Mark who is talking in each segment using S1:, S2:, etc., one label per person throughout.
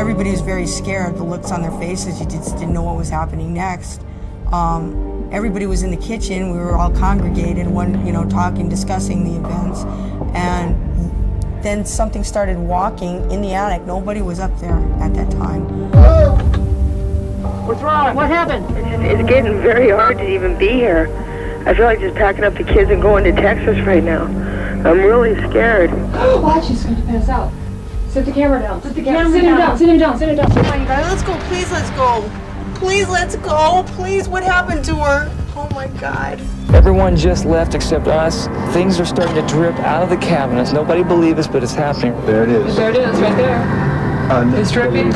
S1: everybody was very scared. The looks on their faces, you just didn't know what was happening next. Everybody was in the kitchen. We were all congregated, talking, discussing the events, and then something started walking in the attic. Nobody was up there at that time.
S2: What's wrong? What happened?
S3: It's getting very hard to even be here. I feel like just packing up the kids and going to Texas right now. I'm really scared.
S2: Watch, she's going to pass out. Sit the camera down. Sit him down. Sit him down.
S1: Come on, you guys, let's go. Please, let's go. Please, let's go. Please, what happened to her? Oh my God.
S4: Everyone just left except us. Things are starting to drip out of the cabinets. Nobody believes us, but it's happening.
S5: There it is.
S2: There it is, right there. It's dripping.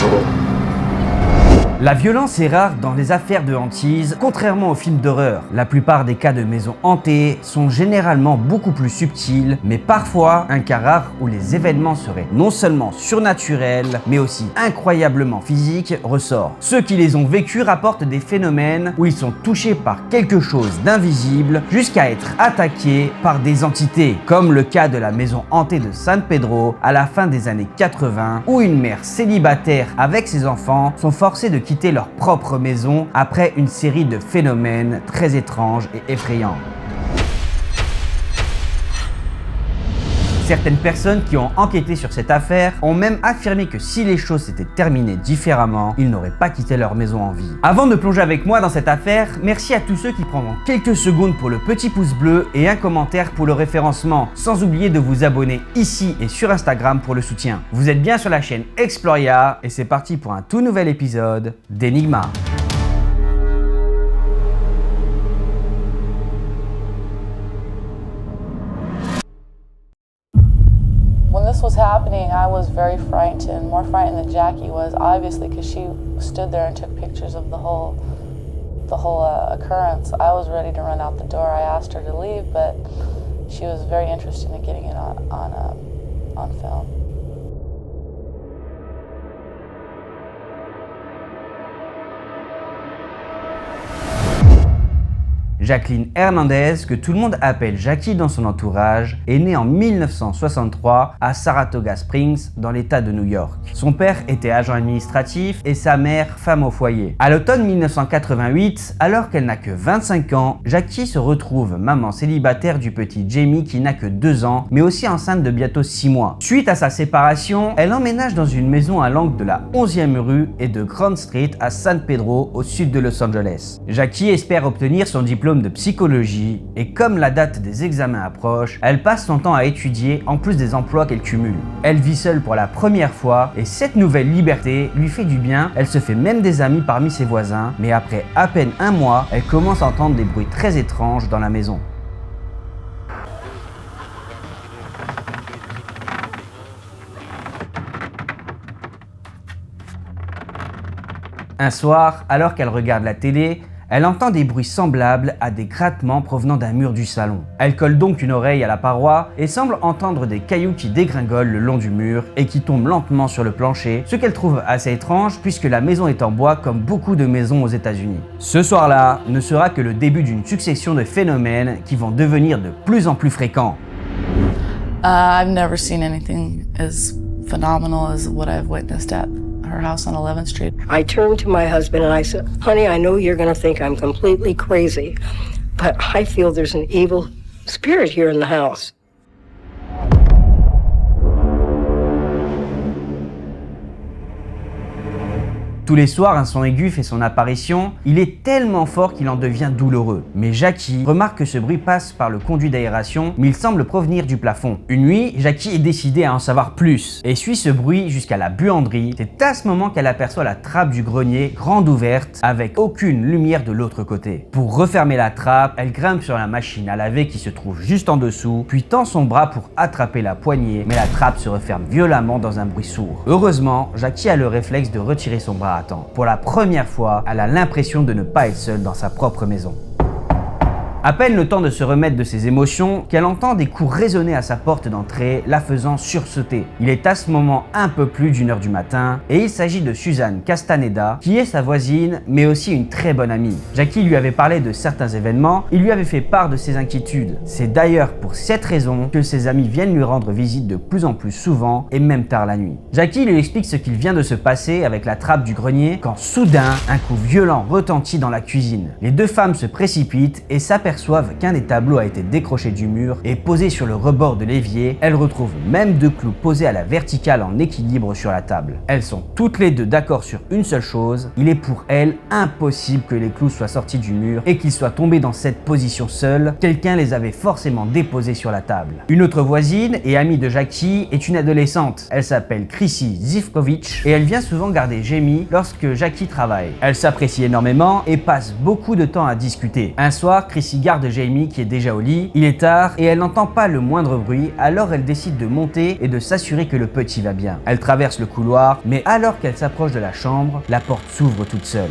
S6: La violence est rare dans les affaires de hantise, contrairement aux films d'horreur. La plupart des cas de maisons hantées sont généralement beaucoup plus subtils, mais parfois un cas rare où les événements seraient non seulement surnaturels, mais aussi incroyablement physiques ressort. Ceux qui les ont vécus rapportent des phénomènes où ils sont touchés par quelque chose d'invisible jusqu'à être attaqués par des entités, comme le cas de la maison hantée de San Pedro à la fin des années 80, où une mère célibataire avec ses enfants sont forcés de quitter leur propre maison après une série de phénomènes très étranges et effrayants. Certaines personnes qui ont enquêté sur cette affaire ont même affirmé que si les choses s'étaient terminées différemment, ils n'auraient pas quitté leur maison en vie. Avant de plonger avec moi dans cette affaire, merci à tous ceux qui prendront quelques secondes pour le petit pouce bleu et un commentaire pour le référencement, sans oublier de vous abonner ici et sur Instagram pour le soutien. Vous êtes bien sur la chaîne Exploria et c'est parti pour un tout nouvel épisode d'Enigma.
S7: When this was happening, I was very frightened, more frightened than Jackie was, obviously, because she stood there and took pictures of the whole occurrence. I was ready to run out the door. I asked her to leave, but she was very interested in getting it on film.
S6: Jacqueline Hernandez, que tout le monde appelle Jackie dans son entourage, est née en 1963 à Saratoga Springs, dans l'état de New York. Son père était agent administratif et sa mère femme au foyer. À l'automne 1988, alors qu'elle n'a que 25 ans, Jackie se retrouve maman célibataire du petit Jamie qui n'a que 2 ans, mais aussi enceinte de bientôt 6 mois. Suite à sa séparation, elle emménage dans une maison à l'angle de la 11e rue et de Grand Street à San Pedro, au sud de Los Angeles. Jackie espère obtenir son diplôme de psychologie et comme la date des examens approche, elle passe son temps à étudier en plus des emplois qu'elle cumule. Elle vit seule pour la première fois et cette nouvelle liberté lui fait du bien, elle se fait même des amis parmi ses voisins, mais après à peine un mois, elle commence à entendre des bruits très étranges dans la maison. Un soir, alors qu'elle regarde la télé, elle entend des bruits semblables à des grattements provenant d'un mur du salon. Elle colle donc une oreille à la paroi et semble entendre des cailloux qui dégringolent le long du mur et qui tombent lentement sur le plancher, ce qu'elle trouve assez étrange puisque la maison est en bois comme beaucoup de maisons aux États-Unis. Ce soir-là ne sera que le début d'une succession de phénomènes qui vont devenir de plus en plus fréquents.
S7: I've never seen anything as phenomenal as what I've witnessed at her house on 11th Street.
S3: I turned to my husband and I said, honey, I know you're going to think I'm completely crazy, but I feel there's an evil spirit here in the house.
S6: Tous les soirs, un son aigu fait son apparition. Il est tellement fort qu'il en devient douloureux. Mais Jackie remarque que ce bruit passe par le conduit d'aération, mais il semble provenir du plafond. Une nuit, Jackie est décidée à en savoir plus et suit ce bruit jusqu'à la buanderie. C'est à ce moment qu'elle aperçoit la trappe du grenier grande ouverte avec aucune lumière de l'autre côté. Pour refermer la trappe, elle grimpe sur la machine à laver qui se trouve juste en dessous, puis tend son bras pour attraper la poignée, mais la trappe se referme violemment dans un bruit sourd. Heureusement, Jackie a le réflexe de retirer son bras à temps. Pour la première fois, elle a l'impression de ne pas être seule dans sa propre maison. À peine le temps de se remettre de ses émotions qu'elle entend des coups résonner à sa porte d'entrée, la faisant sursauter. Il est à ce moment un peu plus d'1h du matin et il s'agit de Suzanne Castaneda, qui est sa voisine mais aussi une très bonne amie. Jackie lui avait parlé de certains événements, il lui avait fait part de ses inquiétudes. C'est d'ailleurs pour cette raison que ses amis viennent lui rendre visite de plus en plus souvent et même tard la nuit. Jackie lui explique ce qu'il vient de se passer avec la trappe du grenier quand soudain un coup violent retentit dans la cuisine. Les deux femmes se précipitent et s'aperçoivent qu'un des tableaux a été décroché du mur et posé sur le rebord de l'évier. Elles retrouvent même 2 clous posés à la verticale en équilibre sur la table. Elles sont toutes les deux d'accord sur une seule chose, il est pour elles impossible que les clous soient sortis du mur et qu'ils soient tombés dans cette position seuls, quelqu'un les avait forcément déposés sur la table. Une autre voisine et amie de Jackie est une adolescente, elle s'appelle Chrissy Zivkovic et elle vient souvent garder Jamie lorsque Jackie travaille. Elle s'apprécie énormément et passe beaucoup de temps à discuter. Un soir, Chrissy garde Jamie qui est déjà au lit, il est tard et elle n'entend pas le moindre bruit, alors elle décide de monter et de s'assurer que le petit va bien. Elle traverse le couloir, mais alors qu'elle s'approche de la chambre, la porte s'ouvre toute seule.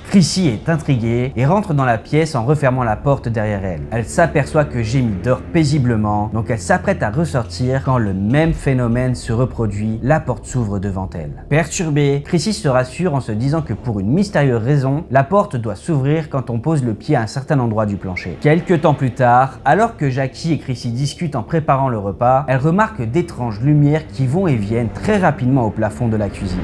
S6: Chrissy est intriguée et rentre dans la pièce en refermant la porte derrière elle. Elle s'aperçoit que Jamie dort paisiblement, donc elle s'apprête à ressortir quand le même phénomène se reproduit, la porte s'ouvre devant elle. Perturbée, Chrissy se rassure en se disant que pour une mystérieuse raison, la porte doit s'ouvrir quand on pose le pied à un certain endroit du plancher. Quelques temps plus tard, alors que Jackie et Chrissy discutent en préparant le repas, elle remarque d'étranges lumières qui vont et viennent très rapidement au plafond de la cuisine.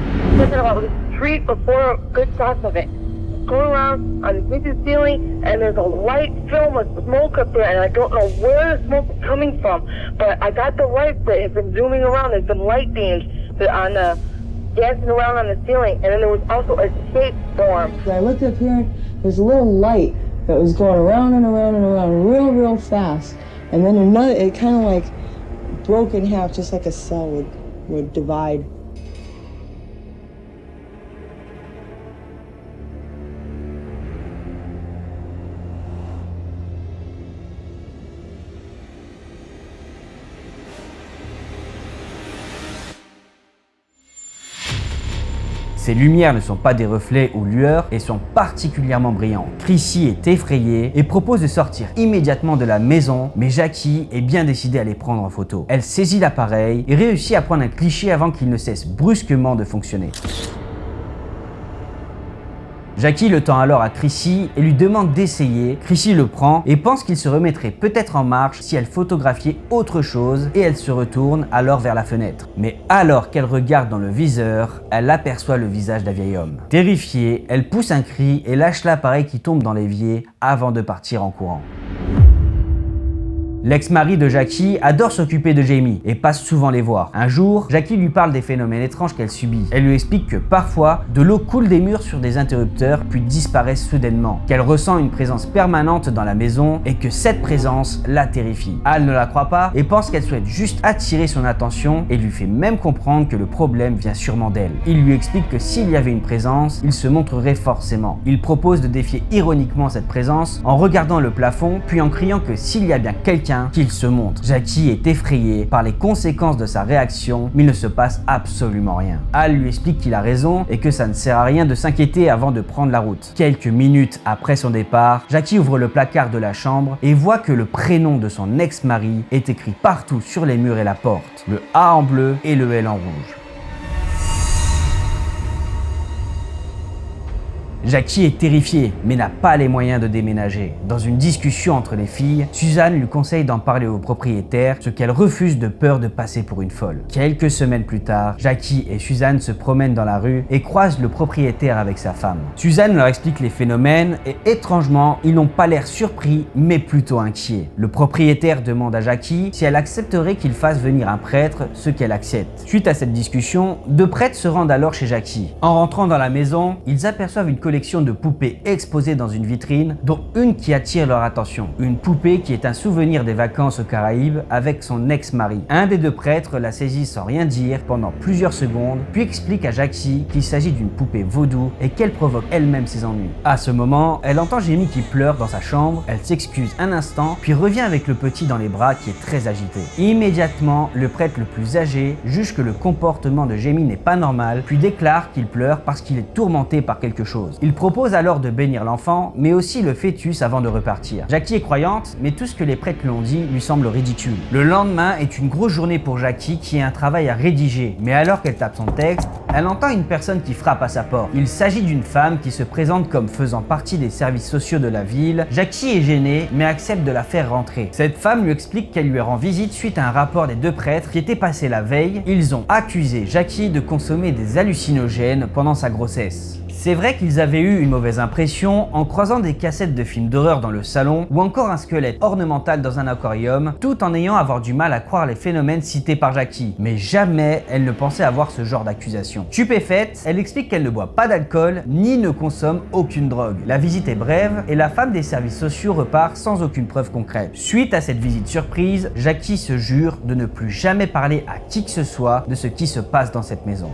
S5: Going around on the kitchen ceiling, and there's a light film of smoke up there, and I don't know where the smoke is coming from, but I got the lights that have been zooming around. There's been light beams on the dancing around on the ceiling, and then there was also a shape form. I looked up here, there's a little light that was going around and around and around real fast, and then another, it kind of like broke in half, just like a cell would divide.
S6: Ces lumières ne sont pas des reflets ou lueurs et sont particulièrement brillantes. Chrissy est effrayée et propose de sortir immédiatement de la maison, mais Jackie est bien décidée à les prendre en photo. Elle saisit l'appareil et réussit à prendre un cliché avant qu'il ne cesse brusquement de fonctionner. Jackie le tend alors à Chrissy et lui demande d'essayer. Chrissy le prend et pense qu'il se remettrait peut-être en marche si elle photographiait autre chose et elle se retourne alors vers la fenêtre. Mais alors qu'elle regarde dans le viseur, elle aperçoit le visage d'un vieil homme. Terrifiée, elle pousse un cri et lâche l'appareil qui tombe dans l'évier avant de partir en courant. L'ex-mari de Jackie adore s'occuper de Jamie et passe souvent les voir. Un jour, Jackie lui parle des phénomènes étranges qu'elle subit. Elle lui explique que parfois, de l'eau coule des murs sur des interrupteurs puis disparaît soudainement, qu'elle ressent une présence permanente dans la maison et que cette présence la terrifie. Al ne la croit pas et pense qu'elle souhaite juste attirer son attention et lui fait même comprendre que le problème vient sûrement d'elle. Il lui explique que s'il y avait une présence, il se montrerait forcément. Il propose de défier ironiquement cette présence en regardant le plafond puis en criant que s'il y a bien quelqu'un qu'il se montre. Jackie est effrayée par les conséquences de sa réaction, mais il ne se passe absolument rien. Al lui explique qu'il a raison et que ça ne sert à rien de s'inquiéter avant de prendre la route. Quelques minutes après son départ, Jackie ouvre le placard de la chambre et voit que le prénom de son ex-mari est écrit partout sur les murs et la porte. Le A en bleu et le L en rouge. Jackie est terrifiée, mais n'a pas les moyens de déménager. Dans une discussion entre les filles, Suzanne lui conseille d'en parler au propriétaire, ce qu'elle refuse de peur de passer pour une folle. Quelques semaines plus tard, Jackie et Suzanne se promènent dans la rue et croisent le propriétaire avec sa femme. Suzanne leur explique les phénomènes et étrangement, ils n'ont pas l'air surpris, mais plutôt inquiets. Le propriétaire demande à Jackie si elle accepterait qu'il fasse venir un prêtre, ce qu'elle accepte. Suite à cette discussion, 2 prêtres se rendent alors chez Jackie. En rentrant dans la maison, ils aperçoivent une collection de poupées exposées dans une vitrine, dont une qui attire leur attention. Une poupée qui est un souvenir des vacances aux Caraïbes avec son ex-mari. Un des 2 prêtres la saisit sans rien dire pendant plusieurs secondes, puis explique à Jackie qu'il s'agit d'une poupée vaudou et qu'elle provoque elle-même ses ennuis. À ce moment, elle entend Jamie qui pleure dans sa chambre, elle s'excuse un instant, puis revient avec le petit dans les bras qui est très agité. Immédiatement, le prêtre le plus âgé juge que le comportement de Jamie n'est pas normal, puis déclare qu'il pleure parce qu'il est tourmenté par quelque chose. Il propose alors de bénir l'enfant, mais aussi le fœtus avant de repartir. Jackie est croyante, mais tout ce que les prêtres lui ont dit lui semble ridicule. Le lendemain est une grosse journée pour Jackie qui a un travail à rédiger, mais alors qu'elle tape son texte, elle entend une personne qui frappe à sa porte. Il s'agit d'une femme qui se présente comme faisant partie des services sociaux de la ville. Jackie est gênée, mais accepte de la faire rentrer. Cette femme lui explique qu'elle lui rend visite suite à un rapport des deux prêtres qui était passé la veille. Ils ont accusé Jackie de consommer des hallucinogènes pendant sa grossesse. C'est vrai qu'ils avaient eu une mauvaise impression en croisant des cassettes de films d'horreur dans le salon ou encore un squelette ornemental dans un aquarium, tout en ayant à avoir du mal à croire les phénomènes cités par Jackie. Mais jamais elle ne pensait avoir ce genre d'accusation. Stupéfaite, elle explique qu'elle ne boit pas d'alcool ni ne consomme aucune drogue. La visite est brève et la femme des services sociaux repart sans aucune preuve concrète. Suite à cette visite surprise, Jackie se jure de ne plus jamais parler à qui que ce soit de ce qui se passe dans cette maison.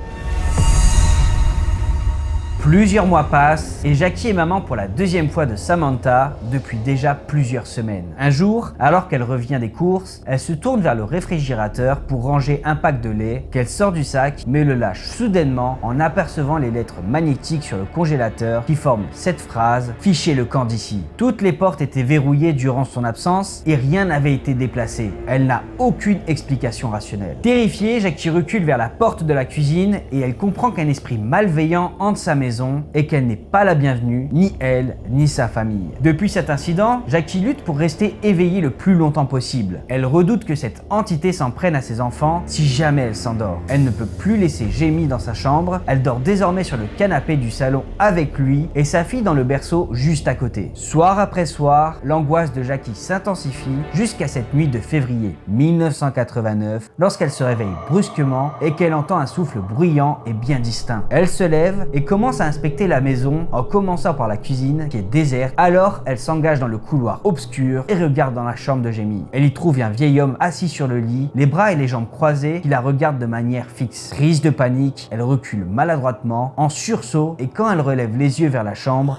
S6: Plusieurs mois passent et Jackie est maman pour la deuxième fois de Samantha depuis déjà plusieurs semaines. Un jour, alors qu'elle revient des courses, elle se tourne vers le réfrigérateur pour ranger un pack de lait qu'elle sort du sac mais le lâche soudainement en apercevant les lettres magnétiques sur le congélateur qui forment cette phrase « Fichez le camp d'ici ». Toutes les portes étaient verrouillées durant son absence et rien n'avait été déplacé. Elle n'a aucune explication rationnelle. Terrifiée, Jackie recule vers la porte de la cuisine et elle comprend qu'un esprit malveillant hante sa maison et qu'elle n'est pas la bienvenue, ni elle, ni sa famille. Depuis cet incident, Jackie lutte pour rester éveillée le plus longtemps possible. Elle redoute que cette entité s'en prenne à ses enfants si jamais elle s'endort. Elle ne peut plus laisser Jamie dans sa chambre, elle dort désormais sur le canapé du salon avec lui et sa fille dans le berceau juste à côté. Soir après soir, l'angoisse de Jackie s'intensifie jusqu'à cette nuit de février 1989, lorsqu'elle se réveille brusquement et qu'elle entend un souffle bruyant et bien distinct. Elle se lève et commence à inspecter la maison en commençant par la cuisine qui est déserte. Alors elle s'engage dans le couloir obscur et regarde dans la chambre de Jamie. Elle y trouve un vieil homme assis sur le lit, les bras et les jambes croisés, qui la regarde de manière fixe. Prise de panique, elle recule maladroitement, en sursaut, et quand elle relève les yeux vers la chambre,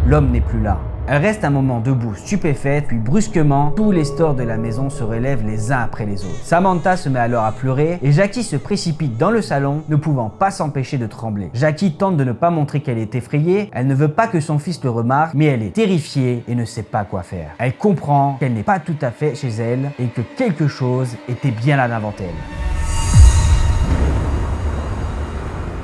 S6: l'homme n'est plus là. Elle reste un moment debout, stupéfaite, puis brusquement, tous les stores de la maison se relèvent les uns après les autres. Samantha se met alors à pleurer et Jackie se précipite dans le salon, ne pouvant pas s'empêcher de trembler. Jackie tente de ne pas montrer qu'elle est effrayée, elle ne veut pas que son fils le remarque, mais elle est terrifiée et ne sait pas quoi faire. Elle comprend qu'elle n'est pas tout à fait chez elle et que quelque chose était bien là devant elle.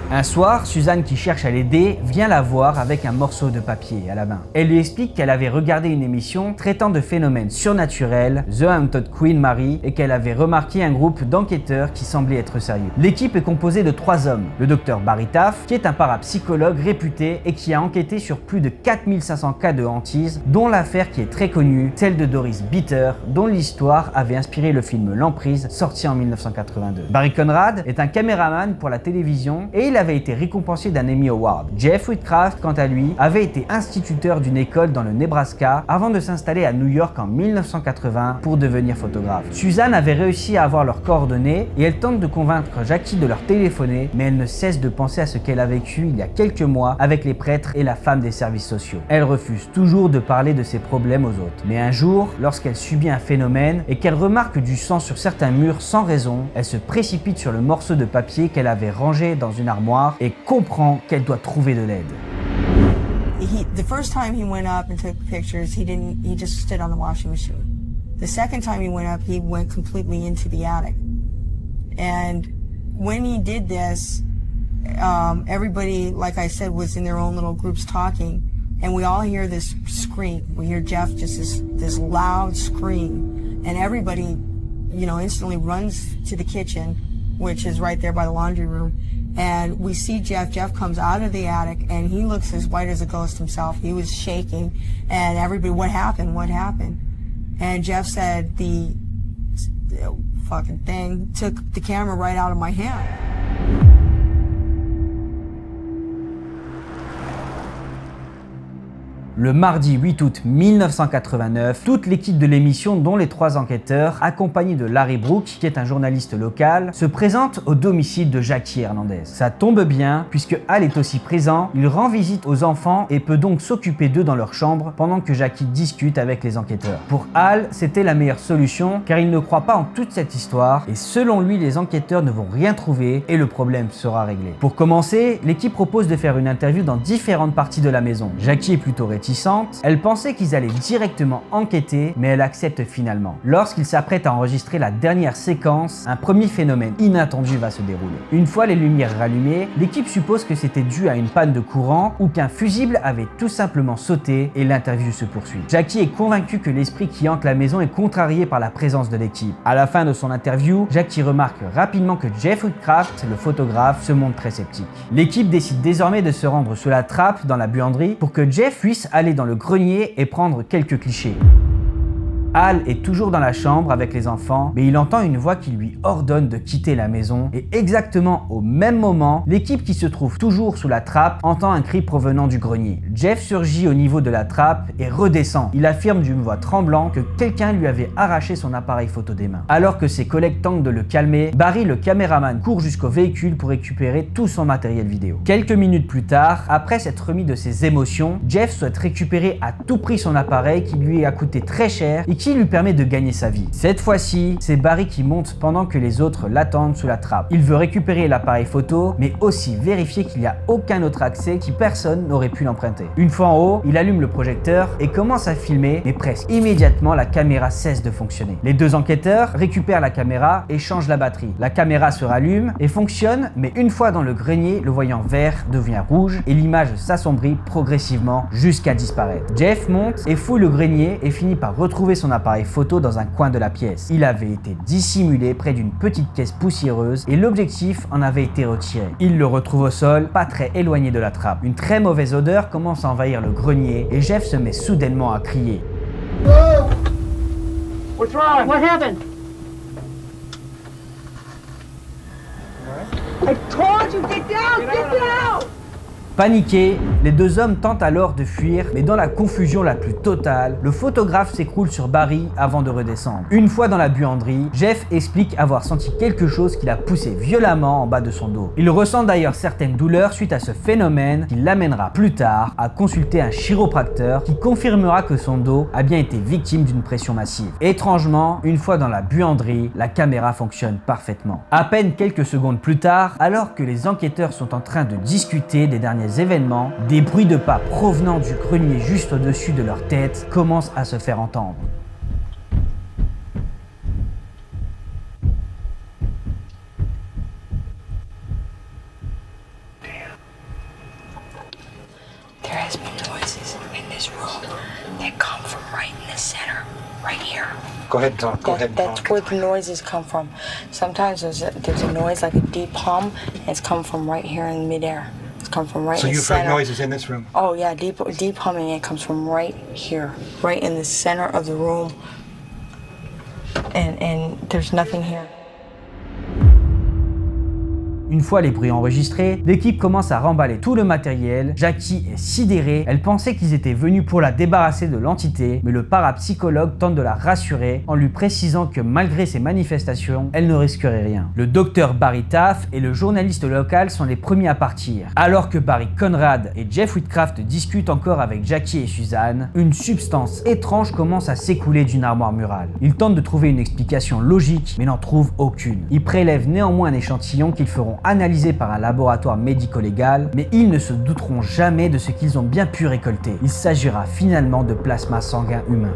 S6: Un soir, Suzanne, qui cherche à l'aider, vient la voir avec un morceau de papier à la main. Elle lui explique qu'elle avait regardé une émission traitant de phénomènes surnaturels, The Haunted Queen Mary, et qu'elle avait remarqué un groupe d'enquêteurs qui semblait être sérieux. L'équipe est composée de 3 hommes. Le docteur Barry Taff, qui est un parapsychologue réputé et qui a enquêté sur plus de 4500 cas de hantise, dont l'affaire qui est très connue, celle de Doris Bitter, dont l'histoire avait inspiré le film L'Emprise, sorti en 1982. Barry Conrad est un caméraman pour la télévision et il avait été récompensé d'un Emmy Award. Jeff Whitcraft, quant à lui, avait été instituteur d'une école dans le Nebraska avant de s'installer à New York en 1980 pour devenir photographe. Suzanne avait réussi à avoir leurs coordonnées et elle tente de convaincre Jackie de leur téléphoner, mais elle ne cesse de penser à ce qu'elle a vécu il y a quelques mois avec les prêtres et la femme des services sociaux. Elle refuse toujours de parler de ses problèmes aux autres. Mais un jour, lorsqu'elle subit un phénomène et qu'elle remarque du sang sur certains murs sans raison, elle se précipite sur le morceau de papier qu'elle avait rangé dans une armoire et comprend qu'elle doit trouver de l'aide.
S1: The first time he went up and took pictures, he just stood on the washing machine. The second time he went up, he went completely into the attic. And when he did this, everybody, like I said, was in their own little groups talking, and we all hear this scream. We hear Jeff just this loud scream, and everybody, instantly runs to the kitchen, which is right there by the laundry room. And we see Jeff. Jeff comes out of the attic and he looks as white as a ghost himself. He was shaking and everybody, what happened? What happened? And Jeff said the fucking thing took the camera right out of my hand.
S6: Le mardi 8 août 1989, toute l'équipe de l'émission, dont les 3 enquêteurs, accompagnés de Larry Brooke, qui est un journaliste local, se présente au domicile de Jackie Hernandez. Ça tombe bien, puisque Al est aussi présent, il rend visite aux enfants et peut donc s'occuper d'eux dans leur chambre pendant que Jackie discute avec les enquêteurs. Pour Al, c'était la meilleure solution, car il ne croit pas en toute cette histoire, et selon lui, les enquêteurs ne vont rien trouver et le problème sera réglé. Pour commencer, l'équipe propose de faire une interview dans différentes parties de la maison. Jackie est plutôt réticente, elle pensait qu'ils allaient directement enquêter, mais elle accepte finalement. Lorsqu'ils s'apprêtent à enregistrer la dernière séquence, un premier phénomène inattendu va se dérouler. Une fois les lumières rallumées, l'équipe suppose que c'était dû à une panne de courant ou qu'un fusible avait tout simplement sauté et l'interview se poursuit. Jackie est convaincu que l'esprit qui hante la maison est contrarié par la présence de l'équipe. À la fin de son interview, Jackie remarque rapidement que Jeff Woodcraft, le photographe, se montre très sceptique. L'équipe décide désormais de se rendre sous la trappe dans la buanderie pour que Jeff puisse aller dans le grenier et prendre quelques clichés. Al est toujours dans la chambre avec les enfants, mais il entend une voix qui lui ordonne de quitter la maison et exactement au même moment, l'équipe qui se trouve toujours sous la trappe entend un cri provenant du grenier. Jeff surgit au niveau de la trappe et redescend. Il affirme d'une voix tremblante que quelqu'un lui avait arraché son appareil photo des mains. Alors que ses collègues tentent de le calmer, Barry, le caméraman, court jusqu'au véhicule pour récupérer tout son matériel vidéo. Quelques minutes plus tard, après s'être remis de ses émotions, Jeff souhaite récupérer à tout prix son appareil qui lui a coûté très cher et qui lui permet de gagner sa vie. Cette fois-ci, c'est Barry qui monte pendant que les autres l'attendent sous la trappe. Il veut récupérer l'appareil photo, mais aussi vérifier qu'il n'y a aucun autre accès qui personne n'aurait pu l'emprunter. Une fois en haut, il allume le projecteur et commence à filmer, mais presque immédiatement, la caméra cesse de fonctionner. Les 2 enquêteurs récupèrent la caméra et changent la batterie. La caméra se rallume et fonctionne, mais une fois dans le grenier, le voyant vert devient rouge et l'image s'assombrit progressivement jusqu'à disparaître. Jeff monte et fouille le grenier et finit par retrouver son appareil photo dans un coin de la pièce. Il avait été dissimulé près d'une petite caisse poussiéreuse et l'objectif en avait été retiré. Il le retrouve au sol, pas très éloigné de la trappe. Une très mauvaise odeur commence à envahir le grenier et Jeff se met soudainement à crier.
S2: Whoa! What's wrong? What happened? I told you, get down, get down!
S6: Paniqués, les 2 hommes tentent alors de fuir, mais dans la confusion la plus totale, le photographe s'écroule sur Barry avant de redescendre. Une fois dans la buanderie, Jeff explique avoir senti quelque chose qui l'a poussé violemment en bas de son dos. Il ressent d'ailleurs certaines douleurs suite à ce phénomène qui l'amènera plus tard à consulter un chiropracteur qui confirmera que son dos a bien été victime d'une pression massive. Étrangement, une fois dans la buanderie, la caméra fonctionne parfaitement. À peine quelques secondes plus tard, alors que les enquêteurs sont en train de discuter des derniers événements, des bruits de pas provenant du grenier juste au-dessus de leur tête commencent à se faire entendre.
S8: There has been noises in this room that come from right in the center, right here.
S9: Go ahead and talk. Go ahead and
S8: That's
S9: talk.
S8: where the noises come from. Sometimes there's a noise like a deep hum, and it's come from right here in midair. It's come from right
S9: So
S8: in the
S9: you've heard
S8: center.
S9: noises in this room?
S8: Oh yeah, deep humming. It comes from right here, right in the center of the room, and there's nothing here.
S6: Une fois les bruits enregistrés, l'équipe commence à remballer tout le matériel. Jackie est sidérée, elle pensait qu'ils étaient venus pour la débarrasser de l'entité, mais le parapsychologue tente de la rassurer en lui précisant que malgré ses manifestations, elle ne risquerait rien. Le docteur Barry Taft et le journaliste local sont les premiers à partir. Alors que Barry Conrad et Jeff Woodcraft discutent encore avec Jackie et Suzanne, une substance étrange commence à s'écouler d'une armoire murale. Ils tentent de trouver une explication logique, mais n'en trouvent aucune. Ils prélèvent néanmoins un échantillon qu'ils feront analysés par un laboratoire médico-légal, mais ils ne se douteront jamais de ce qu'ils ont bien pu récolter. Il s'agira finalement de plasma sanguin humain.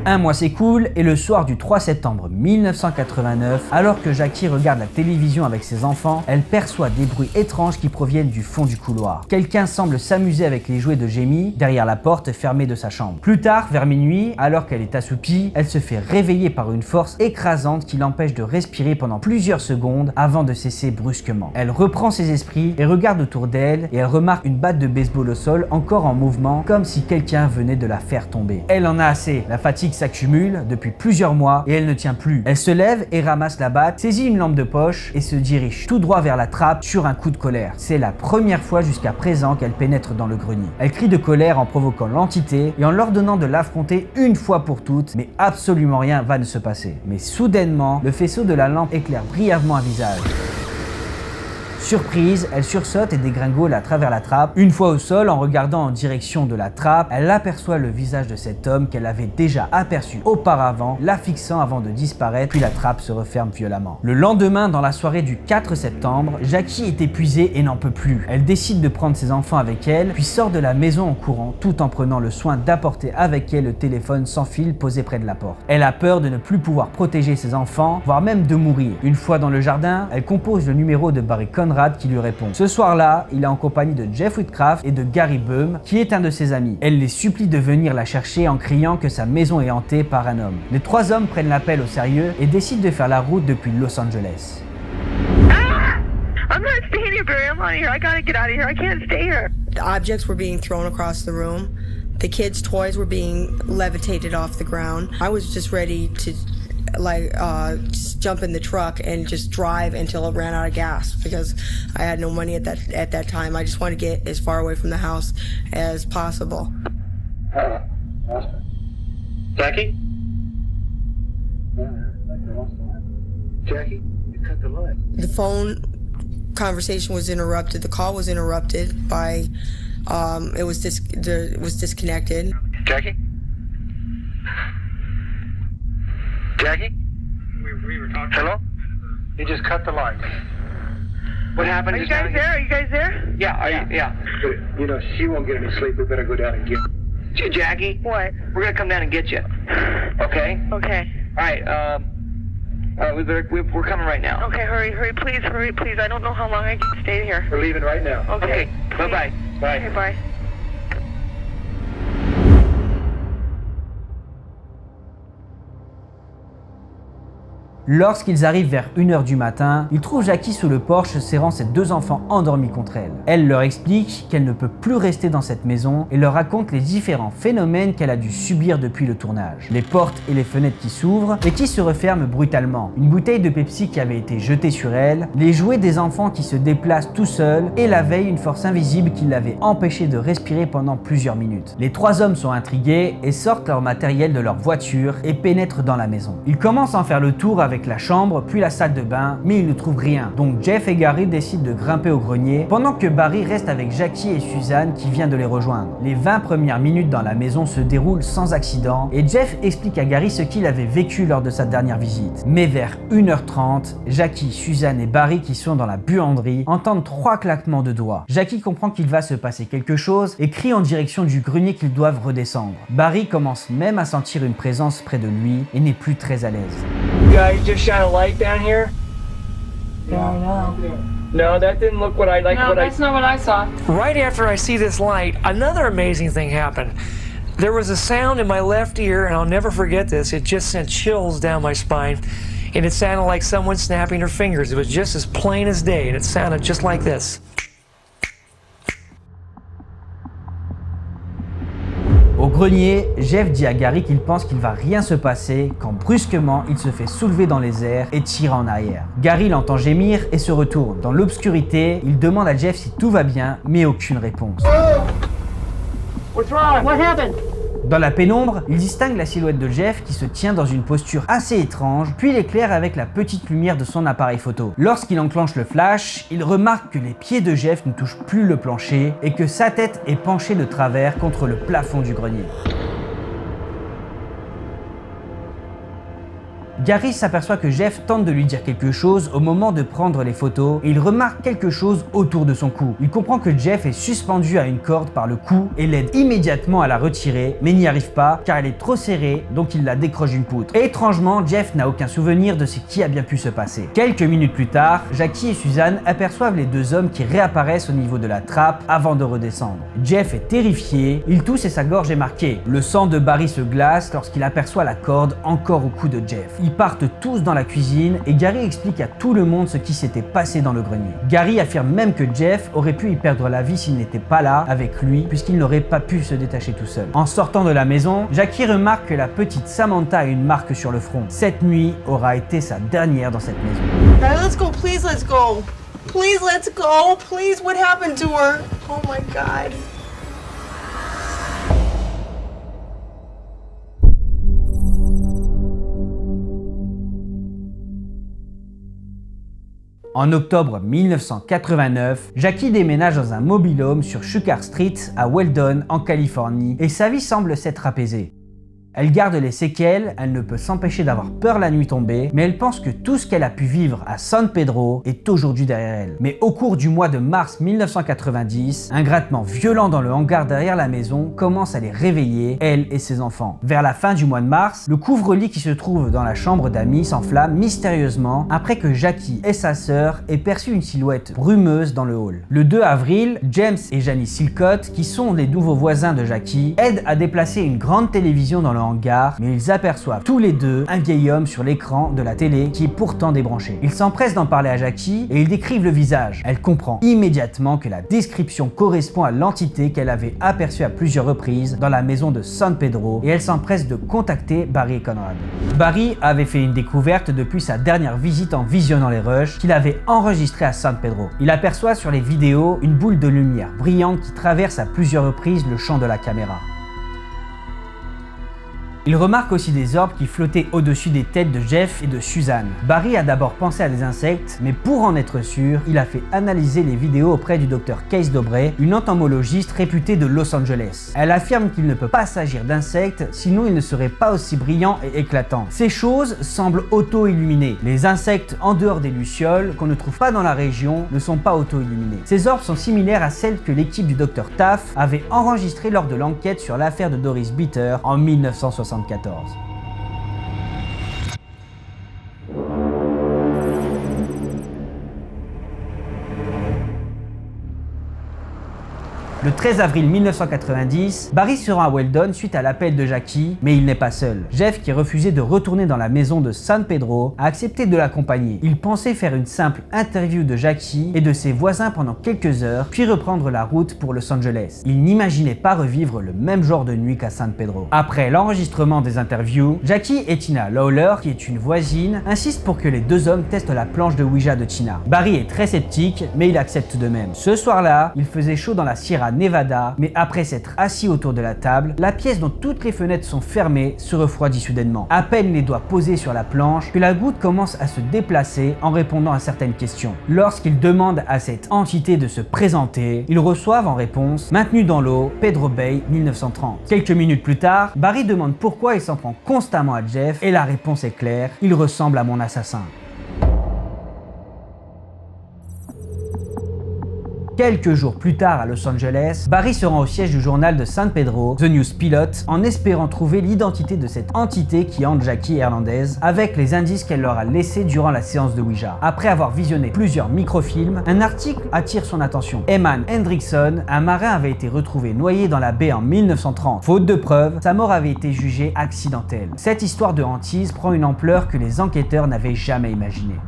S6: Un mois s'écoule et le soir du 3 septembre 1989, alors que Jackie regarde la télévision avec ses enfants, elle perçoit des bruits étranges qui proviennent du fond du couloir. Quelqu'un semble s'amuser avec les jouets de Jamie derrière la porte fermée de sa chambre. Plus tard, vers minuit, alors qu'elle est assoupie, elle se fait réveiller par une force écrasante qui l'empêche de respirer pendant plusieurs secondes avant de cesser brusquement. Elle reprend ses esprits et regarde autour d'elle et elle remarque une batte de baseball au sol encore en mouvement comme si quelqu'un venait de la faire tomber. Elle en a assez, la fatigue s'accumule depuis plusieurs mois et elle ne tient plus. Elle se lève et ramasse la batte, saisit une lampe de poche et se dirige tout droit vers la trappe sur un coup de colère. C'est la première fois jusqu'à présent qu'elle pénètre dans le grenier. Elle crie de colère en provoquant l'entité et en l'ordonnant de l'affronter une fois pour toutes, mais absolument rien va ne se passer. Mais soudainement, le faisceau de la lampe éclaire brièvement un visage. Surprise, elle sursaute et dégringole à travers la trappe. Une fois au sol, en regardant en direction de la trappe, elle aperçoit le visage de cet homme qu'elle avait déjà aperçu auparavant, la fixant avant de disparaître, puis la trappe se referme violemment. Le lendemain, dans la soirée du 4 septembre, Jackie est épuisée et n'en peut plus. Elle décide de prendre ses enfants avec elle, puis sort de la maison en courant, tout en prenant le soin d'apporter avec elle le téléphone sans fil posé près de la porte. Elle a peur de ne plus pouvoir protéger ses enfants, voire même de mourir. Une fois dans le jardin, elle compose le numéro de Barry Conrad qui lui répond. Ce soir-là, il est en compagnie de Jeff Whitcraft et de Gary Boehm, qui est un de ses amis. Elle les supplie de venir la chercher en criant que sa maison est hantée par un homme. Les trois hommes prennent l'appel au sérieux et décident de faire la route depuis Los Angeles.
S5: I'm not staying here, Barry. I'm out of here. I gotta get out of here. I can't stay here.
S1: The objects were being thrown across the room. The kids' toys were being levitated off the ground. I was just ready to just jump in the truck and just drive until it ran out of gas because I had no money at that time. I just wanted to get as far away from the house as possible.
S9: Jackie? Jackie, you cut the line.
S1: The phone conversation was interrupted. The call was interrupted by it was disconnected.
S9: Jackie? Jackie?
S10: We were talking.
S9: Hello? You just cut the line. What happened?
S5: Are you guys there? Are you guys there?
S9: Yeah, yeah. You know, she won't get any sleep. We better go down and get her. Jackie?
S5: What?
S9: We're gonna come down and get you. Okay?
S5: Okay.
S9: Alright, we're coming right now.
S5: Okay, hurry, please. I don't know how long I can stay here.
S9: We're leaving right now.
S5: Okay.
S9: Bye-bye. Bye.
S5: Okay, bye.
S6: Lorsqu'ils arrivent vers 1h du matin, ils trouvent Jackie sous le porche serrant ses deux enfants endormis contre elle. Elle leur explique qu'elle ne peut plus rester dans cette maison et leur raconte les différents phénomènes qu'elle a dû subir depuis le tournage. Les portes et les fenêtres qui s'ouvrent et qui se referment brutalement, une bouteille de Pepsi qui avait été jetée sur elle, les jouets des enfants qui se déplacent tout seuls et la veille une force invisible qui l'avait empêché de respirer pendant plusieurs minutes. Les trois hommes sont intrigués et sortent leur matériel de leur voiture et pénètrent dans la maison. Ils commencent à en faire le tour avec la chambre puis la salle de bain, mais ils ne trouvent rien. Donc Jeff et Gary décident de grimper au grenier, pendant que Barry reste avec Jackie et Suzanne qui vient de les rejoindre. Les 20 premières minutes dans la maison se déroulent sans accident et Jeff explique à Gary ce qu'il avait vécu lors de sa dernière visite. Mais vers 1h30, Jackie, Suzanne et Barry qui sont dans la buanderie entendent 3 claquements de doigts. Jackie comprend qu'il va se passer quelque chose et crie en direction du grenier qu'ils doivent redescendre. Barry commence même à sentir une présence près de lui et n'est plus très à l'aise.
S4: You guys just shine a light down here? No, that didn't look what I like.
S2: No, that's not what I saw.
S10: Right after I see this light, another amazing thing happened. There was a sound in my left ear, and I'll never forget this. It just sent chills down my spine, and it sounded like someone snapping their fingers. It was just as plain as day, and it sounded just like this.
S6: Au grenier, Jeff dit à Gary qu'il pense qu'il va rien se passer quand brusquement il se fait soulever dans les airs et tire en arrière. Gary l'entend gémir et se retourne. Dans l'obscurité, il demande à Jeff si tout va bien, mais aucune réponse.
S2: What's wrong? What happened?
S6: Dans la pénombre, il distingue la silhouette de Jeff qui se tient dans une posture assez étrange, puis l'éclaire avec la petite lumière de son appareil photo. Lorsqu'il enclenche le flash, il remarque que les pieds de Jeff ne touchent plus le plancher et que sa tête est penchée de travers contre le plafond du grenier. Gary s'aperçoit que Jeff tente de lui dire quelque chose au moment de prendre les photos et il remarque quelque chose autour de son cou. Il comprend que Jeff est suspendu à une corde par le cou et l'aide immédiatement à la retirer, mais n'y arrive pas car elle est trop serrée, donc il la décroche d'une poutre. Et étrangement, Jeff n'a aucun souvenir de ce qui a bien pu se passer. Quelques minutes plus tard, Jackie et Suzanne aperçoivent les deux hommes qui réapparaissent au niveau de la trappe avant de redescendre. Jeff est terrifié, il tousse et sa gorge est marquée. Le sang de Barry se glace lorsqu'il aperçoit la corde encore au cou de Jeff. Ils partent tous dans la cuisine et Gary explique à tout le monde ce qui s'était passé dans le grenier. Gary affirme même que Jeff aurait pu y perdre la vie s'il n'était pas là avec lui puisqu'il n'aurait pas pu se détacher tout seul. En sortant de la maison, Jackie remarque que la petite Samantha a une marque sur le front. Cette nuit aura été sa dernière dans cette maison.
S1: Alright, let's go, please, let's go. Please, let's go. Please, what happened to her? Oh my God.
S6: En octobre 1989, Jackie déménage dans un mobil-home sur Shukkar Street à Weldon, en Californie, et sa vie semble s'être apaisée. Elle garde les séquelles, elle ne peut s'empêcher d'avoir peur la nuit tombée, mais elle pense que tout ce qu'elle a pu vivre à San Pedro est aujourd'hui derrière elle. Mais au cours du mois de mars 1990, un grattement violent dans le hangar derrière la maison commence à les réveiller, elle et ses enfants. Vers la fin du mois de mars, le couvre-lit qui se trouve dans la chambre d'amis s'enflamme mystérieusement après que Jackie et sa sœur aient perçu une silhouette brumeuse dans le hall. Le 2 avril, James et Janice Silcott, qui sont les nouveaux voisins de Jackie, aident à déplacer une grande télévision dans le hangar, mais ils aperçoivent tous les deux un vieil homme sur l'écran de la télé qui est pourtant débranché. Ils s'empressent d'en parler à Jackie et ils décrivent le visage. Elle comprend immédiatement que la description correspond à l'entité qu'elle avait aperçue à plusieurs reprises dans la maison de San Pedro et elle s'empresse de contacter Barry et Conrad. Barry avait fait une découverte depuis sa dernière visite en visionnant les rushs qu'il avait enregistrés à San Pedro. Il aperçoit sur les vidéos une boule de lumière brillante qui traverse à plusieurs reprises le champ de la caméra. Il remarque aussi des orbes qui flottaient au-dessus des têtes de Jeff et de Suzanne. Barry a d'abord pensé à des insectes, mais pour en être sûr, il a fait analyser les vidéos auprès du docteur Case Dobray, une entomologiste réputée de Los Angeles. Elle affirme qu'il ne peut pas s'agir d'insectes, sinon ils ne seraient pas aussi brillants et éclatants. Ces choses semblent auto-illuminées. Les insectes en dehors des lucioles, qu'on ne trouve pas dans la région, ne sont pas auto-illuminés. Ces orbes sont similaires à celles que l'équipe du docteur Taft avait enregistrées lors de l'enquête sur l'affaire de Doris Bitter en 1974. Le 13 avril 1990, Barry se rend à Weldon suite à l'appel de Jackie, mais il n'est pas seul. Jeff, qui refusait de retourner dans la maison de San Pedro, a accepté de l'accompagner. Il pensait faire une simple interview de Jackie et de ses voisins pendant quelques heures, puis reprendre la route pour Los Angeles. Il n'imaginait pas revivre le même genre de nuit qu'à San Pedro. Après l'enregistrement des interviews, Jackie et Tina Lawler, qui est une voisine, insistent pour que les deux hommes testent la planche de Ouija de Tina. Barry est très sceptique, mais il accepte tout de même. Ce soir-là, il faisait chaud dans la Sierra Nevada, mais après s'être assis autour de la table, la pièce dont toutes les fenêtres sont fermées se refroidit soudainement. À peine les doigts posés sur la planche que la goutte commence à se déplacer en répondant à certaines questions. Lorsqu'ils demandent à cette entité de se présenter, ils reçoivent en réponse « Maintenu dans l'eau, Pedro Bay, 1930 ». Quelques minutes plus tard, Barry demande pourquoi il s'en prend constamment à Jeff et la réponse est claire « Il ressemble à mon assassin ». Quelques jours plus tard à Los Angeles, Barry se rend au siège du journal de San Pedro, The News Pilot, en espérant trouver l'identité de cette entité qui hante Jackie Hernandez avec les indices qu'elle leur a laissés durant la séance de Ouija. Après avoir visionné plusieurs microfilms, un article attire son attention. Eman Hendrickson, un marin, avait été retrouvé noyé dans la baie en 1930. Faute de preuves, sa mort avait été jugée accidentelle. Cette histoire de hantise prend une ampleur que les enquêteurs n'avaient jamais imaginée.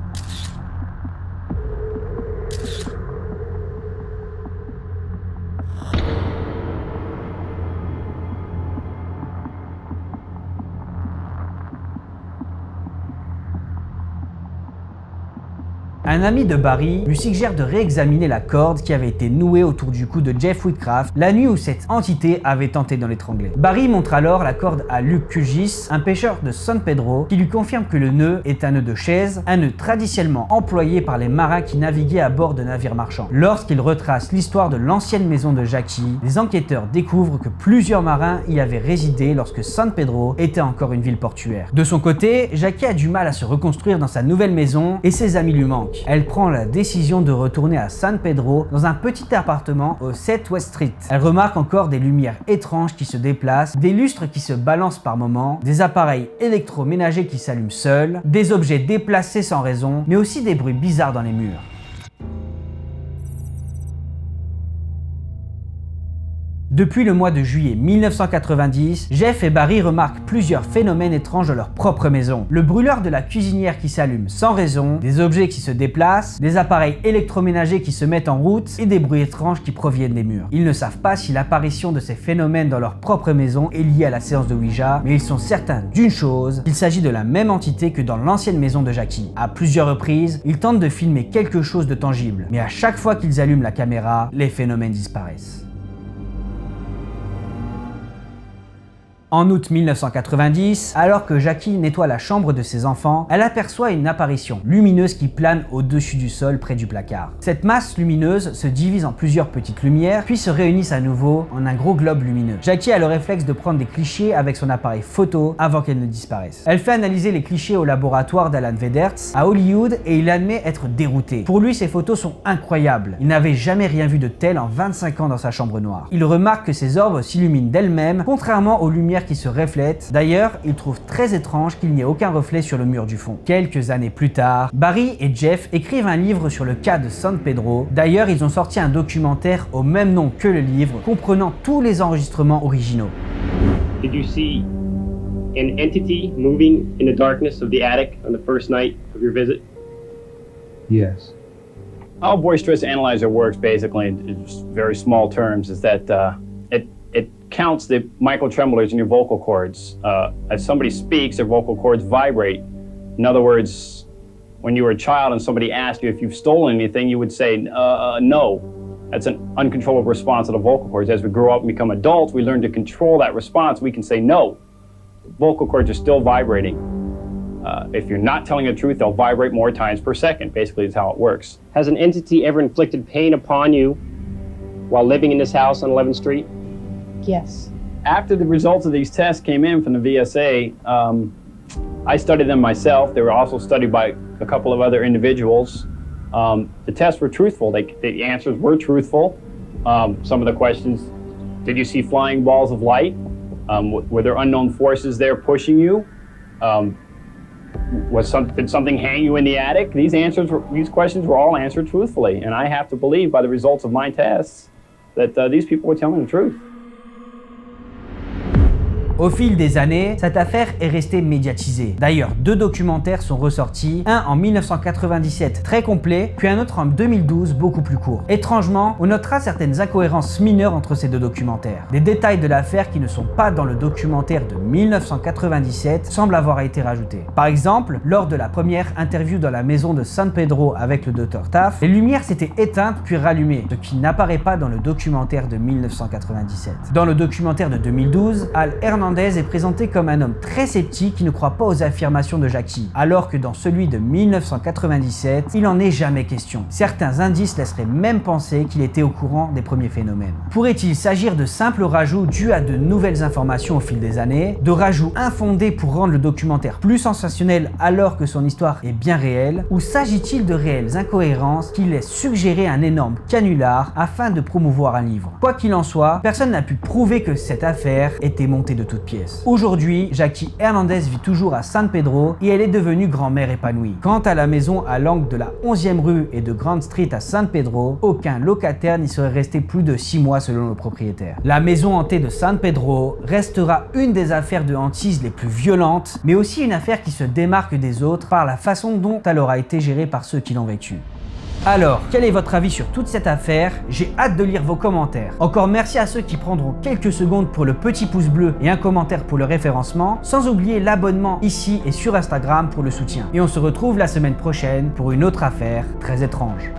S6: Un ami de Barry lui suggère de réexaminer la corde qui avait été nouée autour du cou de Jeff Whitcraft la nuit où cette entité avait tenté de l'étrangler. Barry montre alors la corde à Luke Kugis, un pêcheur de San Pedro, qui lui confirme que le nœud est un nœud de chaise, un nœud traditionnellement employé par les marins qui naviguaient à bord de navires marchands. Lorsqu'il retrace l'histoire de l'ancienne maison de Jackie, les enquêteurs découvrent que plusieurs marins y avaient résidé lorsque San Pedro était encore une ville portuaire. De son côté, Jackie a du mal à se reconstruire dans sa nouvelle maison et ses amis lui manquent. Elle prend la décision de retourner à San Pedro dans un petit appartement au 7 West Street. Elle remarque encore des lumières étranges qui se déplacent, des lustres qui se balancent par moments, des appareils électroménagers qui s'allument seuls, des objets déplacés sans raison, mais aussi des bruits bizarres dans les murs. Depuis le mois de juillet 1990, Jeff et Barry remarquent plusieurs phénomènes étranges dans leur propre maison. Le brûleur de la cuisinière qui s'allume sans raison, des objets qui se déplacent, des appareils électroménagers qui se mettent en route et des bruits étranges qui proviennent des murs. Ils ne savent pas si l'apparition de ces phénomènes dans leur propre maison est liée à la séance de Ouija, mais ils sont certains d'une chose, il s'agit de la même entité que dans l'ancienne maison de Jackie. À plusieurs reprises, ils tentent de filmer quelque chose de tangible, mais à chaque fois qu'ils allument la caméra, les phénomènes disparaissent. En août 1990, alors que Jackie nettoie la chambre de ses enfants, elle aperçoit une apparition lumineuse qui plane au-dessus du sol près du placard. Cette masse lumineuse se divise en plusieurs petites lumières, puis se réunissent à nouveau en un gros globe lumineux. Jackie a le réflexe de prendre des clichés avec son appareil photo avant qu'elles ne disparaissent. Elle fait analyser les clichés au laboratoire d'Alan Wedertz à Hollywood et il admet être dérouté. Pour lui, ces photos sont incroyables. Il n'avait jamais rien vu de tel en 25 ans dans sa chambre noire. Il remarque que ses orbes s'illuminent d'elles-mêmes, contrairement aux lumières qui se reflètent. D'ailleurs, il trouve très étrange qu'il n'y ait aucun reflet sur le mur du fond. Quelques années plus tard, Barry et Jeff écrivent un livre sur le cas de San Pedro. D'ailleurs, ils ont sorti un documentaire au même nom que le livre, comprenant tous les enregistrements originaux.
S11: Did you see an entity moving in the darkness of the attic on the first night of your visit?
S12: Yes. How a voice stress analyzer works basically in just very small terms is that it counts the microtremblors in your vocal cords. As somebody speaks, their vocal cords vibrate. In other words, when you were a child and somebody asked you if you've stolen anything, you would say, no. That's an uncontrollable response of the vocal cords. As we grow up and become adults, we learn to control that response. We can say no. The vocal cords are still vibrating. If you're not telling the truth, they'll vibrate more times per second. Basically, is how it works.
S11: Has an entity ever inflicted pain upon you while living in this house on 11th Street?
S7: Yes.
S12: After the results of these tests came in from the VSA, I studied them myself. They were also studied by a couple of other individuals. The tests were truthful. The answers were truthful. Some of the questions, did you see flying balls of light? Were there unknown forces there pushing you? Did something hang you in the attic? These questions were all answered truthfully, and I have to believe by the results of my tests that these people were telling the truth.
S6: Au fil des années, cette affaire est restée médiatisée. D'ailleurs, 2 documentaires sont ressortis, un en 1997 très complet, puis un autre en 2012 beaucoup plus court. Étrangement, on notera certaines incohérences mineures entre ces 2 documentaires. Des détails de l'affaire qui ne sont pas dans le documentaire de 1997 semblent avoir été rajoutés. Par exemple, lors de la première interview dans la maison de San Pedro avec le Dr Taft, les lumières s'étaient éteintes puis rallumées, ce qui n'apparaît pas dans le documentaire de 1997. Dans le documentaire de 2012, Al Hernandez est présenté comme un homme très sceptique qui ne croit pas aux affirmations de Jackie, alors que dans celui de 1997, il en est jamais question. Certains indices laisseraient même penser qu'il était au courant des premiers phénomènes. Pourrait-il s'agir de simples rajouts dus à de nouvelles informations au fil des années, de rajouts infondés pour rendre le documentaire plus sensationnel alors que son histoire est bien réelle, ou s'agit-il de réelles incohérences qui laissent suggérer un énorme canular afin de promouvoir un livre? Quoi qu'il en soit, personne n'a pu prouver que cette affaire était montée de toutes pièces. Aujourd'hui, Jackie Hernandez vit toujours à San Pedro et elle est devenue grand-mère épanouie. Quant à la maison à l'angle de la 11e rue et de Grand Street à San Pedro, aucun locataire n'y serait resté plus de 6 mois selon le propriétaire. La maison hantée de San Pedro restera une des affaires de hantise les plus violentes, mais aussi une affaire qui se démarque des autres par la façon dont elle aura été gérée par ceux qui l'ont vécue. Alors, quel est votre avis sur toute cette affaire? J'ai hâte de lire vos commentaires. Encore merci à ceux qui prendront quelques secondes pour le petit pouce bleu et un commentaire pour le référencement, sans oublier l'abonnement ici et sur Instagram pour le soutien. Et on se retrouve la semaine prochaine pour une autre affaire très étrange.